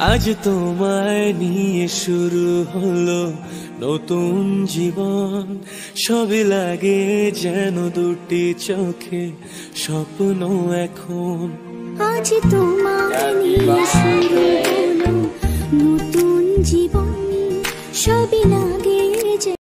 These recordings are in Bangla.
আজ তোমায় নিয়ে শুরু হলো নতুন জীবন, সবই লাগে যেন দুটি চোখে স্বপ্ন এখন। আজ তোমায় নিয়ে শুরু হলো নতুন জীবন, সবই লাগে যে।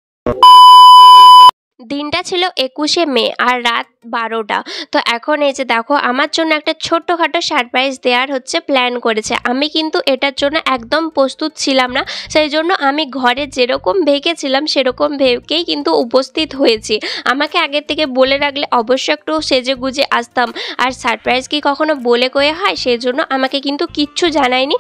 দিনটা ছিল 21শে মে আর রাত 12টা। তো এখন এই যে দেখো আমার জন্য একটা ছোট্টখাটো সারপ্রাইজ দেওয়ার প্ল্যান করেছে। আমি কিন্তু এটার জন্য একদম প্রস্তুত ছিলাম না, সেই জন্য আমি ঘরে যেরকম ভেবেছিলাম সেরকম ভেবেই কিন্তু উপস্থিত হয়েছি। আমাকে আগের থেকে বলে রাখলে অবশ্যই একটু সেজে গুজে আসতাম, আর সারপ্রাইজ কি কখনো বলে কয়ে হয়, সেই জন্য আমাকে কিন্তু কিচ্ছু জানায়নি।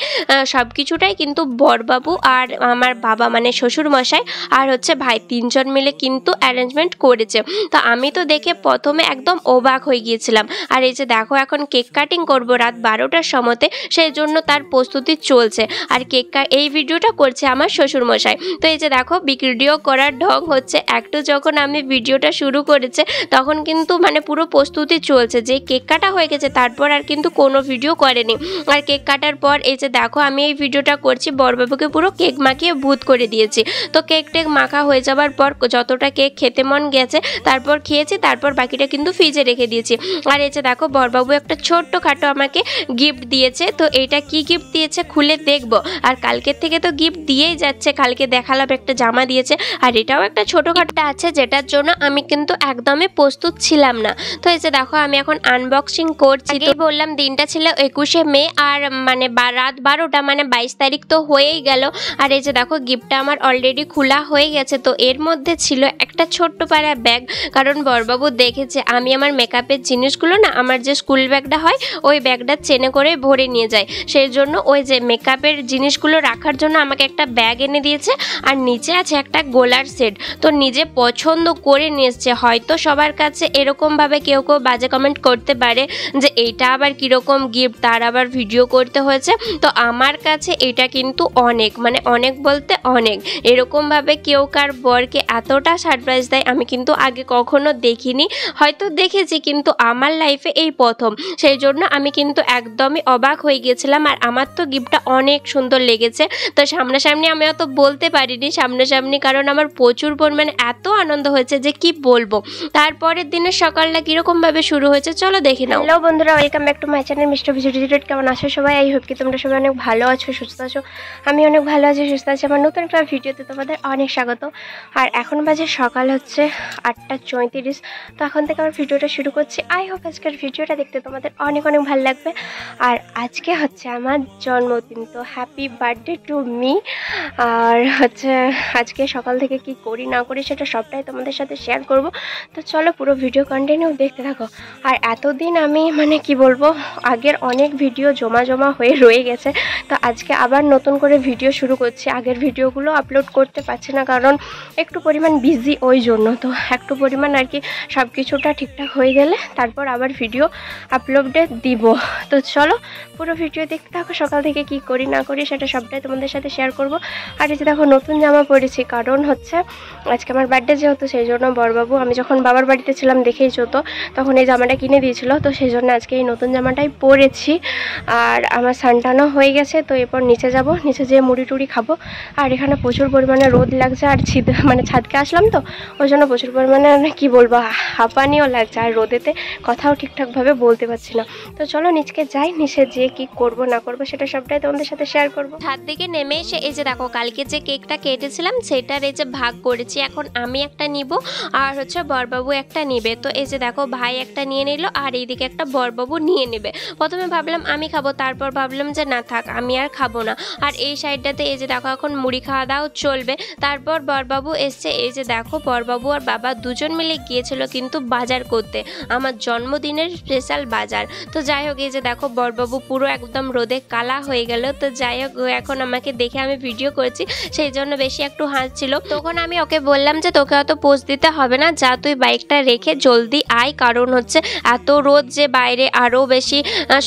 সব কিছুটাই কিন্তু বরবাবু আর আমার বাবা মানে শ্বশুরমশাই আর ভাই তিনজন মিলে কিন্তু অ্যারেঞ্জমেন্ট করেছে। তো আমি তো দেখে প্রথমে একদম অবাক হয়ে গিয়েছিলাম। আর এই যে দেখো এখন কেক কাটিং করব রাত 12টার সময়তে, সেই জন্য তার প্রস্তুতি চলছে। আর এই ভিডিওটা করছে আমার শ্বশুরমশাই। তো এই যে দেখো ভিডিও করার ঢং একটু যখন আমি ভিডিওটা শুরু করেছে তখন কিন্তু মানে পুরো প্রস্তুতি চলছে, যে কেক কাটা হয়ে গেছে তারপর আর কিন্তু কোনো ভিডিও করেনি। আর কেক কাটার পর এই যে দেখো আমি এই ভিডিওটা করছি, বরবাবুকে পুরো কেক মাখিয়ে ভূত করে দিয়েছি। তো কেক টেক মাখা হয়ে যাওয়ার পর যতটা কেক খেতে মন গেছে তারপর খেয়েছি, তারপর বাকিটা কিন্তু ফ্রিজে রেখে দিয়েছি। আর এই যে দেখো বরবাবু একটা ছোট্টখাটো আমাকে গিফট দিয়েছে। তো এইটা কি গিফট দিয়েছে খুলে দেখবো। আর কালকের থেকে তো গিফট দিয়েই যাচ্ছে, কালকে দেখালাম একটা জামা দিয়েছে, আর এটাও একটা ছোটখাটো আছে যেটার জন্য আমি কিন্তু একদমই প্রস্তুত ছিলাম না। তো এই যে দেখো আমি এখন আনবক্সিং করছি। তো বললাম দিনটা ছিল 21শে মে আর মানে রাত 12টা, মানে 22 তারিখ তো হয়েই গেল। আর এই যে দেখো গিফটটা আমার অলরেডি খোলা হয়ে গেছে। তো এর মধ্যে ছিল একটা ছোট্ট পাড়া ব্যাগ, কারণ বরবাবু দেখেছে আমি আমার মেকআপের জিনিসগুলো না আমার যে স্কুল ব্যাগটা হয় ওই ব্যাগটা চেনে করে ভরে নিয়ে যায়, সেই জন্য ওই যে মেকআপের জিনিসগুলো রাখার জন্য আমাকে একটা ব্যাগ এনে দিয়েছে। আর নিচে আছে একটা গোলার সেট, তো নিজে পছন্দ করে নিয়ে এসছে। হয়তো সবার কাছে এরকমভাবে কেউ কেউ বাজে কমেন্ট করতে পারে যে এইটা আবার কীরকম গিফট, তার আবার ভিডিও করতে হয়েছে। তো আমার কাছে এটা কিন্তু অনেক মানে অনেক বলতে অনেক, এরকমভাবে কেউ কার বরকে এতটা সারপ্রাইজ দেয় আমি কিন্তু আগে কখনো দেখিনি। হয়তো দেখেছি কিন্তু আমার লাইফে এই প্রথম, সেই জন্য আমি কিন্তু একদমই অবাক হয়ে গিয়েছিলাম। আর আমার তো গিফটটা অনেক সুন্দর লেগেছে। তো সামনাসামনি আমি অত বলতে পারিনি সামনাসামনি, কারণ আমার প্রচুর পরিমাণে এত আনন্দ হয়েছে যে কি বলবো। তারপরের দিনের সকালটা কীরকমভাবে শুরু হয়েছে চলো দেখে নাও। হ্যালো বন্ধুরা, welcome back to my channel mister visit. কেমন আছো সবাই? আই হোপ কি তোমরা সবাই অনেক ভালো আছো, সুস্থ আছো। আমি অনেক ভালো আছি, সুস্থ আছি। আমার নতুন একটা ভিডিওতে তোমাদের অনেক স্বাগত। আর এখন বাজে সকাল 8:34। তো এখন থেকে আমার ভিডিওটা শুরু করছি। আই হোপ আজকের ভিডিওটা দেখতে তোমাদের অনেক অনেক ভালো লাগবে। আর আজকে আমার জন্মদিন, তো হ্যাপি বার্থডে টু মি। আর আজকে সকাল থেকে কি করি না করি সেটা সবটাই তোমাদের সাথে শেয়ার করব। তো চলো পুরো ভিডিও কন্টিনিউ দেখতে থাকো। আর এতদিন আমি মানে কি বলবো, আগের অনেক ভিডিও জমা হয়ে রয়ে গেছে, তো আজকে আবার নতুন করে ভিডিও শুরু করছি। আগের ভিডিওগুলো আপলোড করতে পারছি না কারণ একটু পরিমাণ বিজি, ওই জন্য। তো একটু পরিমাণ আর কি সব কিছুটা ঠিকঠাক হয়ে গেলে তারপর আবার ভিডিও আপলোডে দিব। তো চলো পুরো ভিডিও দেখতে থাকো, সকাল থেকে কি করি না করি সেটা সবটাই তোমাদের সাথে শেয়ার করব। আর এই যে দেখো নতুন জামা পরেছি, কারণ আজকে আমার বার্থডে যেহেতু, সেই জন্য বরবাবু আমি যখন বাবার বাড়িতে ছিলাম দেখেইছো তো, তখন এই জামাটা কিনে দিয়েছিল, তো সেই জন্য আজকে এই নতুন জামাটাই পরেছি। আর আমার সানটানও হয়ে গেছে। তো এরপর নিচে যাব, নিচে যেয়ে মুড়ি টুড়ি খাবো। আর এখানে প্রচুর পরিমাণে রোদ লাগছে, আর মানে ছাদকে আসলাম তো ওই জন্য প্রচুর পরিমাণে কি বলবো হাঁপানিও লাগছে, আর রোদেতে কথাও ঠিকঠাকভাবে বলতে পারছি না। তো চলো নিচকে যাই, নিচে যেয়ে কি করব না করব সেটা সবটাই তোমাদের সাথে শেয়ার করব। ছাদ থেকে নেমে এসে এই যে দেখো কালকে যে কেকটা কেটেছিলাম সেটার এই যে ভাগ করেছি। এখন আমি একটা নিব আর বরবাবু একটা নিবে। তো এই যে দেখো ভাই একটা নিয়ে নিল আর এইদিকে একটা বরবাবু নিয়ে নেবে। প্রথমে ভাবলাম আমি খাবো, তারপর ভাবলাম যে না থাক আমি আর খাবো না। আর এই সাইডটাতে এই যে দেখো এখন মুড়ি খাওয়া দাওয়া চলবে। তারপর বরবাবু এসছে, এই যে দেখো বরবাবু আর বাবা দুজন মিলে গিয়েছিল কিন্তু বাজার করতে, আমার জন্মদিনের স্পেশাল বাজার। তো যাই হোক এই যে দেখো বরবাবু পুরো একদম রোদে কালা হয়ে গেল। তো যাই হোক এখন আমাকে দেখে আমি ভিডিও করেছি সেই জন্য বেশি একটু হাসছিল। তখন আমি ওকে বললাম যে তোকে অত পোজ দিতে হবে না, যা তুই বাইকটা রেখে জলদি আয়, কারণ এত রোদ যে বাইরে আরও বেশি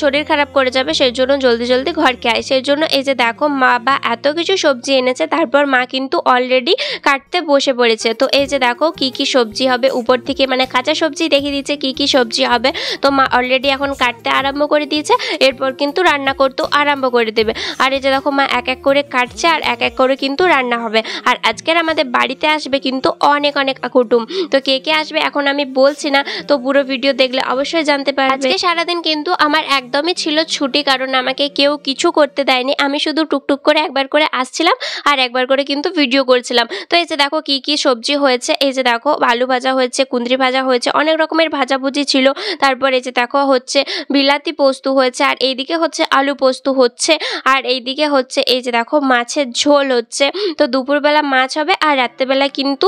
শরীর খারাপ করে যাবে, সেই জন্য জলদি জলদি ঘরকে আয়। সেই জন্য এই যে দেখো মা বা এত কিছু সবজি এনেছে, তারপর মা কিন্তু অলরেডি কাটতে বসে পড়েছে। তো এই যে দেখো কি কি সবজি হবে উপর থেকে, মানে কাঁচা সবজি সবজি দেখিয়ে দিচ্ছে কি কি সবজি হবে। তো মা অলরেডি এখন কাটতে আরম্ভ করে দিয়েছে, এরপর কিন্তু রান্না করতেও আরম্ভ করে দেবে। আর এই যে দেখো মা এক এক করে কাটছে আর এক এক করে কিন্তু রান্না হবে। আর আজকের আমাদের বাড়িতে আসবে কিন্তু অনেক অনেক কুটুম। তো কে কে আসবে এখন আমি বলছি না, তো পুরো ভিডিও দেখলে অবশ্যই জানতে পারবে। আজকে সারাদিন কিন্তু আমার একদমই ছিল ছুটি, কারণ আমাকে কেউ কিছু করতে দেয়নি। আমি শুধু টুকটুক করে একবার করে আসছিলাম আর একবার করে কিন্তু ভিডিও করছিলাম। তো এই যে দেখো কি কি সবজি হয়েছে, এই যে দেখো আলু ভাজা হয়েছে, কুঁদরি ভাজা হয়েছে, অনেক রকমের ভাজাভুজি ছিল। তারপর এই যে দেখো হচ্ছে বিলাতি পোস্ত হয়েছে, আর এইদিকে হচ্ছে আলু পোস্ত হচ্ছে, আর এইদিকে হচ্ছে এই যে দেখো মাছের ঝোল হচ্ছে। তো দুপুরবেলা মাছ হবে আর রাত্রেবেলা কিন্তু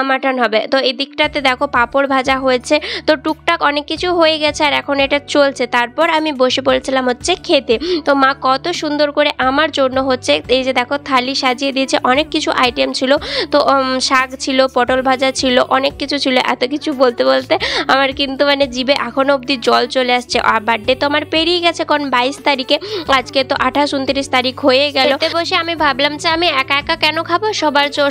মাটন হবে। তো এই দিকটাতে দেখো পাঁপড় ভাজা হয়েছে। তো টুকটাক অনেক কিছু হয়ে গেছে আর এখন এটা চলছে। তারপর আমি বসে পড়েছিলাম হচ্ছে খেতে। তো মা কত সুন্দর করে আমার জন্য হচ্ছে এই যে দেখো থালি সাজিয়ে দিয়েছে, অনেক কিছু আইটেম ছিল। তো শাক ছিল, পটল ভাজা ছিল, অনেক কিছু ছিল। এত কিছু বলতে বলতে আমার কিন্তু মানে জিভে এখনো অবধি জল চলে আসছে। আর বার্থডে তো আমার পেরিয়ে গেছে, কারণ 22 তারিখে, আজকে তো 28-29 তারিখ হয়ে গেল। বসে আমি ভাবলাম যে আমি একা একা কেন খাবো,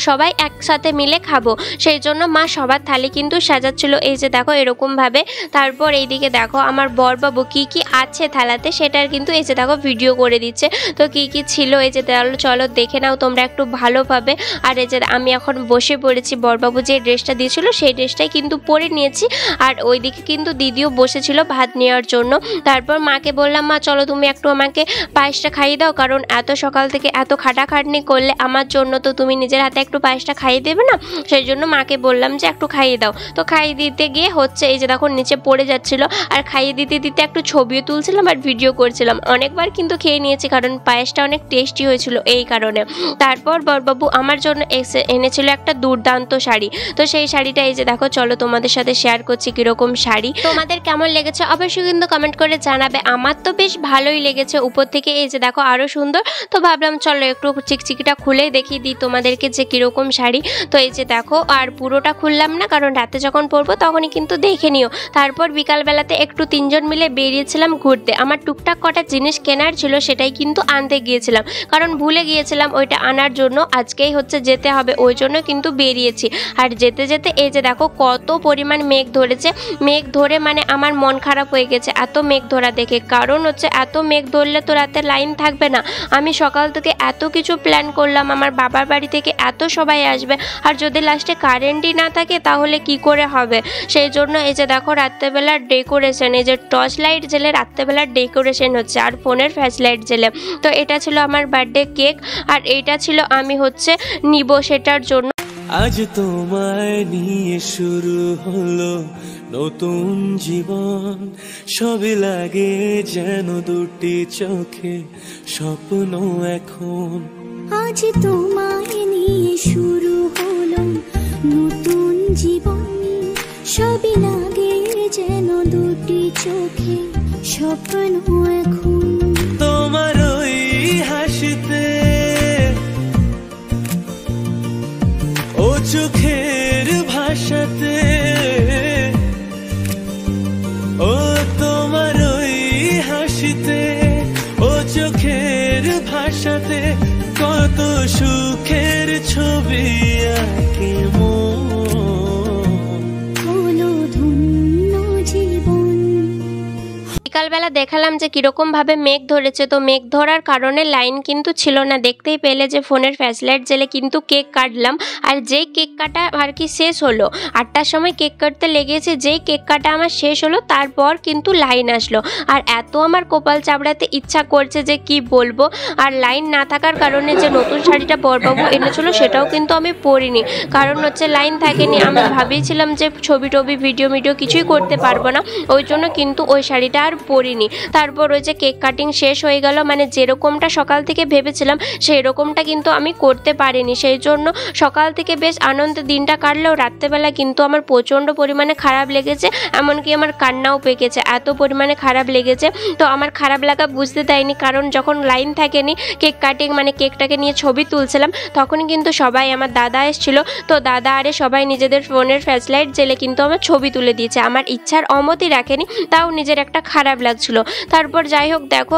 সবাই একসাথে মিলে খাবো। সেই জন্য মা সবার থালি কিন্তু সাজাচ্ছিল, এই যে দেখো এরকম ভাবে। তারপর এইদিকে দেখো আমার বরবাবু কি কি আছে থালাতে সেটার কিন্তু এই যে দেখো ভিডিও করে দিচ্ছে। তো কি কি ছিল এই যে চলো দেখে নাও তোমরা একটু ভালোভাবে। আর এই যে আমি এখন বসে পড়েছি, বরবাবু যে ড্রেসটা দিয়েছিল সেই ড্রেসটাই কিন্তু পরে নিয়েছি। আর ওইদিকে কিন্তু দিদিও বসেছিল ভাত নেওয়ার জন্য। তারপর মাকে বললাম মা চলো তুমি একটু আমাকে পায়েসটা খাইয়ে দাও, কারণ এত সকাল থেকে এত খাটাখাটনি করলে আমার জন্য, তো তুমি নিজের হাতে একটু পায়েসটা খাইয়ে দেবে না? সেই জন্য মাকে বললাম যে একটু খাইয়ে দাও। তো খাইয়ে দিতে গিয়ে হচ্ছে এই যে দেখো নিচে পড়ে যাচ্ছিল, আর খাইয়ে দিতে দিতে একটু ছবিও তুলছিলাম আর ভিডিও করছিলাম। অনেকবার কিন্তু খেয়ে নিয়েছি, কারণ পায়েসটা অনেক টেস্টি হয়েছিল এই কারণে। তারপর বরবাবু আমার জন্য এনেছিল একটা দুর্দান্ত শাড়ি। তো সেই শাড়িটা এই যে দেখো চলো তোমাদের সাথে শেয়ার করছি কিরকম শাড়ি। তোমাদের কেমন লেগেছে অবশ্যই কিন্তু কমেন্ট করে জানাবে। আমার তো বেশ ভালোই লেগেছে, উপর থেকে এই যে দেখো আরো সুন্দর। তো ভাবলাম চলো একটু চিকচিকিটা খুলে দেখিয়ে দিই তোমাদেরকে যে কিরকম শাড়ি। তো এই যে দেখো, আর পুরোটা খুললাম না, কারণ রাতে যখন পরবো তখনই কিন্তু দেখে নিও। তারপর বিকালবেলাতে একটু তিনজন মিলে বেরিয়েছিলাম ঘুরতে। আমার টুকটাক কটা জিনিস কেনার ছিল, সেটাই কিন্তু আনতে গিয়েছিলাম, কারণ ভুলে গিয়েছিলাম ওইটা আনার জন্য। আজকেই হচ্ছে যেতে হবে, ওই জন্য কিন্তু বেরিয়েছি। আর যেতে যেতে এই যে দেখো কত পরিমাণ মেঘ ধরেছে। মেঘ ধরে মানে আমার মন খারাপ হয়ে গেছে এত মেঘ ধরা দেখে, কারণ হচ্ছে এত মেঘ ধরলে তো রাতে লাইন থাকবে না। আমি সকাল থেকে এত কিছু প্ল্যান করলাম, আমার বাবার বাড়ি থেকে এত সবাই আসবে, আর যদি লাস্টে কারেন্টই না থাকে তাহলে কি করে হবে। সেই জন্য এই যে দেখো রাত্রেবেলার ডেকোরেশন, এই যে টর্চ লাইট জেলে রাত্রেবেলার ডেকোরেশন হচ্ছে, আর ফোনের ফ্ল্যাশ লাইট জেলে। তো এটা ছিল আমার বার্থডে কেক, আর এইটা ছিল আমি হচ্ছে নিব সেটার জন্য। আজ তোমায় নিয়ে শুরু হলো নতুন জীবন, সবই লাগে যেন দুটি চোখে স্বপ্ন এখন। আজ তোমায় নিয়ে শুরু হলো নতুন জীবন, সবই লাগে যেন দুটি চোখে স্বপ্ন এখন। তোমার ওই হাসিতে, ও চোখের ভাষাতে, ও তোমার ওই হাসিতে, ও চোখের ভাষাতে কত সুখের ছবি আঁকে মন। হলো ধন্য জীবন। বিকালবেলা দেখালাম যে কিরকম ভাবে মেঘ ধরেছে। তো মেঘ ধরার কারণে লাইন কিন্তু ছিল না, দেখতেই পেলে যে ফোনের ফ্ল্যাশ লাইট জেলে কিন্তু কেক কাটলাম। আর যেই কেক কাটা আর কি শেষ হলো, 8টার সময় কেক কাটতে লেগেছে, যেই কেক কাটা আমার শেষ হলো তারপর কিন্তু লাইন আসলো। আর এত আমার কপাল চাপড়াতে ইচ্ছা করছে যে কি বলবো। আর লাইন না থাকার কারণে যে নতুন শাড়িটা বরবাবু এনেছিল সেটাও কিন্তু আমি পরিনি, কারণ হচ্ছে লাইন থাকেনি। আমি ভাবিয়েছিলাম যে ছবি টবি ভিডিও কিছুই করতে পারবো না, ওই জন্য কিন্তু ওই শাড়িটা আর পরিনি। তারপর ওই যে কেক কাটিং শেষ হয়ে গেল, মানে যেরকমটা সকাল থেকে ভেবেছিলাম সেই রকমটা কিন্তু আমি করতে পারিনি। সেই জন্য সকাল থেকে বেশ আনন্দে দিনটা কাটলেও রাত্রেবেলা কিন্তু আমার প্রচণ্ড পরিমাণে খারাপ লেগেছে, এমনকি আমার কান্নাও পেকেছে, এত পরিমাণে খারাপ লেগেছে। তো আমার খারাপ লাগা বুঝতে দেয়নি, কারণ যখন লাইন থাকেনি কেক কাটিং মানে কেকটাকে নিয়ে ছবি তুলছিলাম, তখনই কিন্তু সবাই, আমার দাদা এসেছিল, তো দাদা আরে সবাই নিজেদের ফোনের ফ্ল্যাশ লাইট জেলে কিন্তু আমার ছবি তুলে দিয়েছে। আমার ইচ্ছার অমতি রাখেনি, তাও নিজের একটা খারাপ খারাপ লাগছিল। তারপর যাই হোক দেখো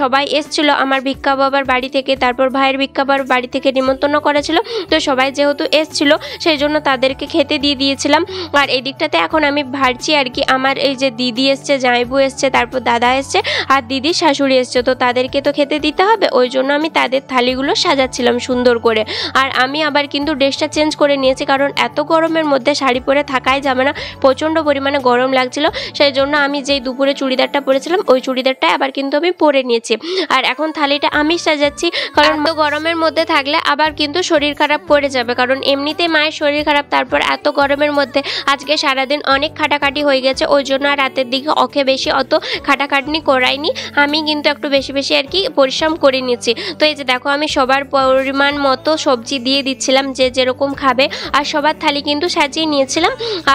সবাই এসছিল আমার ভিক্ষা বাবার বাড়ি থেকে, তারপর ভাইয়ের ভিক্ষা বাবার বাড়ি থেকে নিমন্ত্রণ করা ছিল। তো সবাই যেহেতু এসছিল সেই জন্য তাদেরকে খেতে দিয়ে দিয়েছিলাম। আর এই দিকটাতে এখন আমি ভাবছি আর কি, আমার এই যে দিদি এসছে, জামাইবু এসছে, তারপর দাদা এসছে আর দিদির শাশুড়ি এসছে, তো তাদেরকে তো খেতে দিতে হবে, ওই জন্য আমি তাদের থালিগুলো সাজাচ্ছিলাম সুন্দর করে। আর আমি আবার কিন্তু ড্রেসটা চেঞ্জ করে নিয়েছি, কারণ এত গরমের মধ্যে শাড়ি পরে থাকাই যাবে না, প্রচণ্ড পরিমাণে গরম লাগছিল। সেই জন্য আমি যেই দুপুরে চুড়িদারটা পরেছিলাম ওই চুড়িদারটা আবার কিন্তু আমি পরে নিয়েছি। আর এখন থালিটা আমি সাজাচ্ছি, কারণ তো গরমের মধ্যে থাকলে আবার কিন্তু শরীর খারাপ করে যাবে, কারণ এমনিতেই মায়ের শরীর খারাপ, তারপর এত গরমের মধ্যে আজকে সারাদিন অনেক খাটাখাটি হয়ে গেছে, ওই জন্য আর রাতের দিকে ওকে বেশি অত খাটাখাটনি করাইনি, আমি কিন্তু একটু বেশি বেশি আর কি পরিশ্রম করে নিচ্ছি। তো এই যে দেখো আমি সবার পরিমাণ মতো সবজি দিয়ে দিচ্ছিলাম, যে যেরকম খাবে, আর সবার থালি কিন্তু সাজিয়ে নিয়েছিলাম।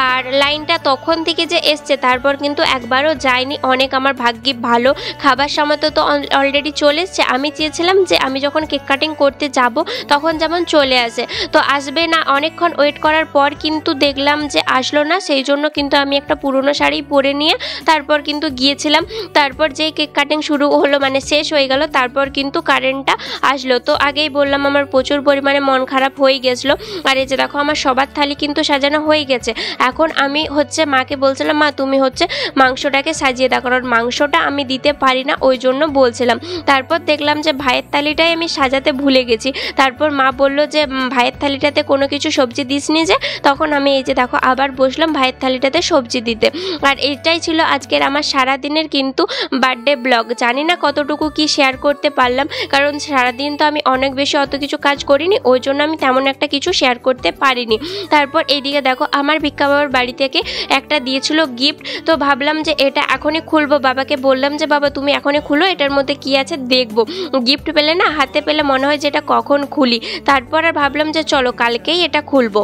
আর লাইনটা তখন থেকে যে এসছে তারপর কিন্তু একবারও যায়নি, অনেক আমার ভাগ্যি ভালো, খাবার সময় তো অলরেডি চলে এসছে। আমি চেয়েছিলাম যে আমি যখন কেক কাটিং করতে যাব তখন যেমন চলে আসে, তো আসবে না, অনেকক্ষণ ওয়েট করার পর কিন্তু দেখলাম যে আসলো না, সেই জন্য কিন্তু আমি একটা পুরনো শাড়ি পরে নিয়ে তারপর কিন্তু গিয়েছিলাম। তারপর যেই কেক কাটিং শুরু হলো, মানে শেষ হয়ে গেল, তারপর কিন্তু কারেন্টটা আসলো। তো আগেই বললাম আমার প্রচুর পরিমাণে মন খারাপ হয়ে গেছিলো। আর এই যে দেখো আমার সবার থালি কিন্তু সাজানো হয়ে গেছে। এখন আমি হচ্ছে মাকে বলছিলাম, মা তুমি হচ্ছে মাংসটাকে সাজিয়ে দাও, কারণ মাংসটা আমি দিতে পারি না, ওই জন্য বলছিলাম। তারপর দেখলাম যে ভাইয়ের থালিটাই আমি সাজাতে ভুলে গেছি। তারপর মা বললো যে ভাইয়ের থালিটাতে কোনো কিছু সবজি দিসনি যে, তখন আমি এই যে দেখো আবার বসলাম ভাইয়ের থালিটাতে সবজি দিতে। আর এটাই ছিল আজকের আমার সারাদিনের কিন্তু বার্থডে ব্লগ। জানি না কতটুকু কি শেয়ার করতে পারলাম, কারণ সারাদিন তো আমি অনেক বেশি অত কিছু কাজ করিনি, ওই জন্য আমি তেমন একটা কিছু শেয়ার করতে পারিনি। তারপর এইদিকে দেখো আমার ভিক্ষা বাবার বাড়ি থেকে একটা দিয়েছিল গিফট, তো ভাবলাম যে এটা এখনই খুলবো। বাবাকে বললাম যে বাবা তুমি এখনই খুলো, এটার মধ্যে কি আছে দেখবো। গিফট পেলে না হাতে পেলে মনে হয় যে এটা কখন খুলি, তারপর আর ভাবলাম যে চলো কালকেই এটা খুলবো।